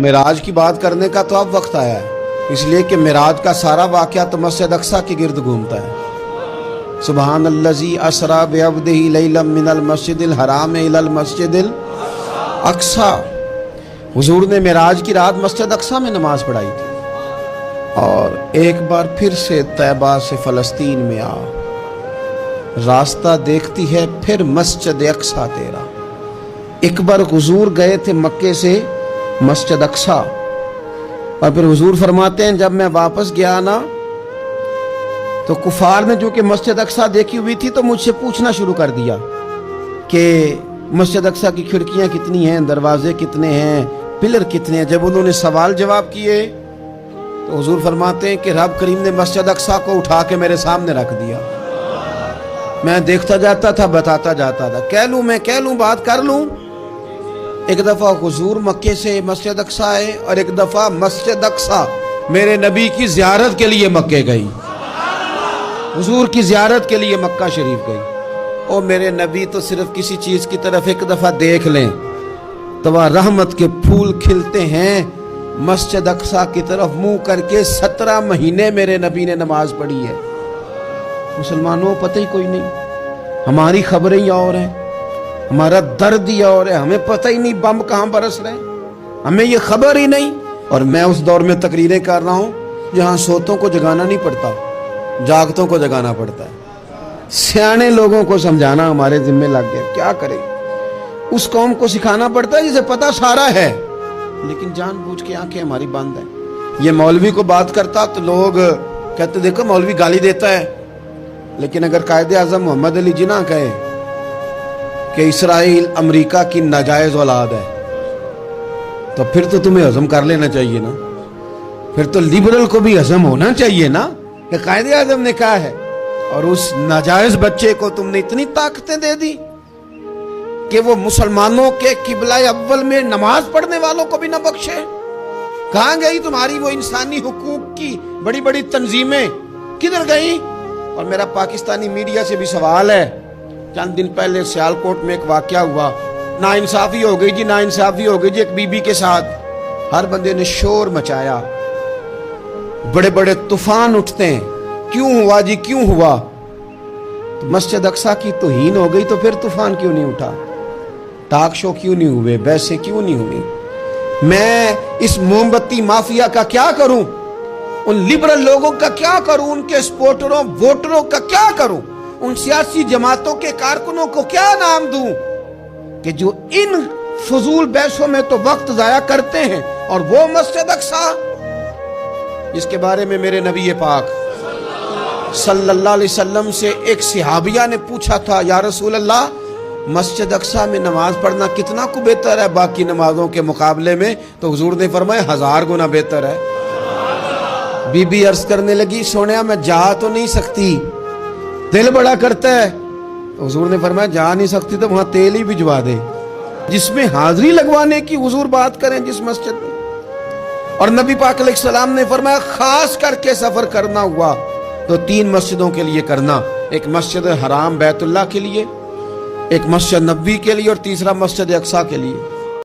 معراج کی بات کرنے کا تو اب وقت آیا ہے، اس لیے کہ معراج کا سارا واقعہ تو مسجد اقصی کے گرد گھومتا ہے۔ سبحان الذی اسریٰ بعبدہ لیلا من المسجد الحرام الی المسجد الاقصی۔ حضور نے معراج کی رات مسجد اقصی میں نماز پڑھائی تھی، اور ایک بار پھر سے طیبہ سے فلسطین میں آ، راستہ دیکھتی ہے پھر مسجد اقصی تیرا۔ ایک بار حضور گئے تھے مکے سے مسجد اقصی، اور پھر حضور فرماتے ہیں جب میں واپس گیا نا تو کفار نے جو کہ مسجد اقصی دیکھی ہوئی تھی تو مجھ سے پوچھنا شروع کر دیا کہ مسجد اقصی کی کھڑکیاں کتنی ہیں، دروازے کتنے ہیں، پلر کتنے ہیں۔ جب انہوں نے سوال جواب کیے تو حضور فرماتے ہیں کہ رب کریم نے مسجد اقصی کو اٹھا کے میرے سامنے رکھ دیا۔ میں دیکھتا جاتا تھا، بتاتا جاتا تھا، کہہ لوں بات کر لوں۔ ایک دفعہ حضور مکے سے مسجد اقصی آئے، اور ایک دفعہ مسجد اقصی میرے نبی کی زیارت کے لیے مکے گئی، حضور کی زیارت کے لیے مکہ شریف گئی۔ اور میرے نبی تو صرف کسی چیز کی طرف ایک دفعہ دیکھ لیں تو وہاں رحمت کے پھول کھلتے ہیں۔ مسجد اقصی کی طرف منہ کر کے 17 مہینے میرے نبی نے نماز پڑھی ہے۔ مسلمانوں پتہ ہی کوئی نہیں، ہماری خبریں ہی اور ہیں، ہمارا درد ہی اور ہے، ہمیں پتہ ہی نہیں بم کہاں برس رہے ہیں، ہمیں یہ خبر ہی نہیں۔ اور میں اس دور میں تقریریں کر رہا ہوں جہاں سوتوں کو جگانا نہیں پڑتا، جاگتوں کو جگانا پڑتا ہے۔ سیانے لوگوں کو سمجھانا ہمارے ذمہ لگ گیا، کیا کریں؟ اس قوم کو سکھانا پڑتا ہے جسے پتہ سارا ہے، لیکن جان بوجھ کے آنکھیں ہماری بند ہیں۔ یہ مولوی کو بات کرتا تو لوگ کہتے دیکھو مولوی گالی دیتا ہے، لیکن اگر قائد اعظم محمد علی جناح کہے کہ اسرائیل امریکہ کی ناجائز اولاد ہے تو پھر تو تمہیں ہضم کر لینا چاہیے نا، پھر تو لیبرل کو بھی ہضم ہونا چاہیے نا کہ قائد اعظم نے کہا ہے، اور اس ناجائز بچے کو تم نے اتنی طاقتیں دے دی کہ وہ مسلمانوں کے قبلہ اول میں نماز پڑھنے والوں کو بھی نہ بخشے۔ کہاں گئی تمہاری وہ انسانی حقوق کی بڑی بڑی تنظیمیں، کدھر گئی؟ اور میرا پاکستانی میڈیا سے بھی سوال ہے، چند دن پہلے سیالکوٹ میں ایک واقعہ ہوا، ناانصافی ہو گئی جی، ناانصافی ہو گئی جی ایک بی بی کے ساتھ۔ ہر بندے نے شور مچایا، بڑے بڑے طوفان اٹھتے ہیں، کیوں ہوا جی کیوں ہوا؟ تو مسجد اقصی کی توہین ہو گئی تو پھر طوفان کیوں نہیں اٹھا؟ ٹاک شو کیوں نہیں ہوئے؟ بحثیں کیوں نہیں ہوئی؟ میں اس موم بتی مافیا کا کیا کروں؟ ان لبرل لوگوں کا کیا کروں؟ ان کے سپورٹروں ووٹروں کا کیا کروں؟ ان سیاسی جماعتوں کے کارکنوں کو کیا نام دوں کہ جو ان فضول بحثوں میں تو وقت ضائع کرتے ہیں، اور وہ مسجد اقصی جس کے بارے میں میرے نبی پاک صلی اللہ علیہ وسلم سے ایک صحابیہ نے پوچھا تھا، یا رسول اللہ مسجد اقصی میں نماز پڑھنا کتنا کو بہتر ہے باقی نمازوں کے مقابلے میں؟ تو حضور نے فرمایا 1000 گنا بہتر ہے۔ بی بی عرض کرنے لگی سونیا میں جا تو نہیں سکتی، دل بڑا کرتا ہے۔ تو حضور نے فرمایا جا نہیں سکتی تو وہاں تیل ہی بھجوا دے، جس میں حاضری لگوانے کی حضور بات کریں جس مسجد میں۔ اور نبی پاک علیہ السلام نے فرمایا خاص کر کے سفر کرنا ہوا تو 3 مسجدوں کے لیے کرنا، ایک مسجد حرام بیت اللہ کے لیے، ایک مسجد نبوی کے لیے، اور تیسرا مسجد اقصی کے لیے۔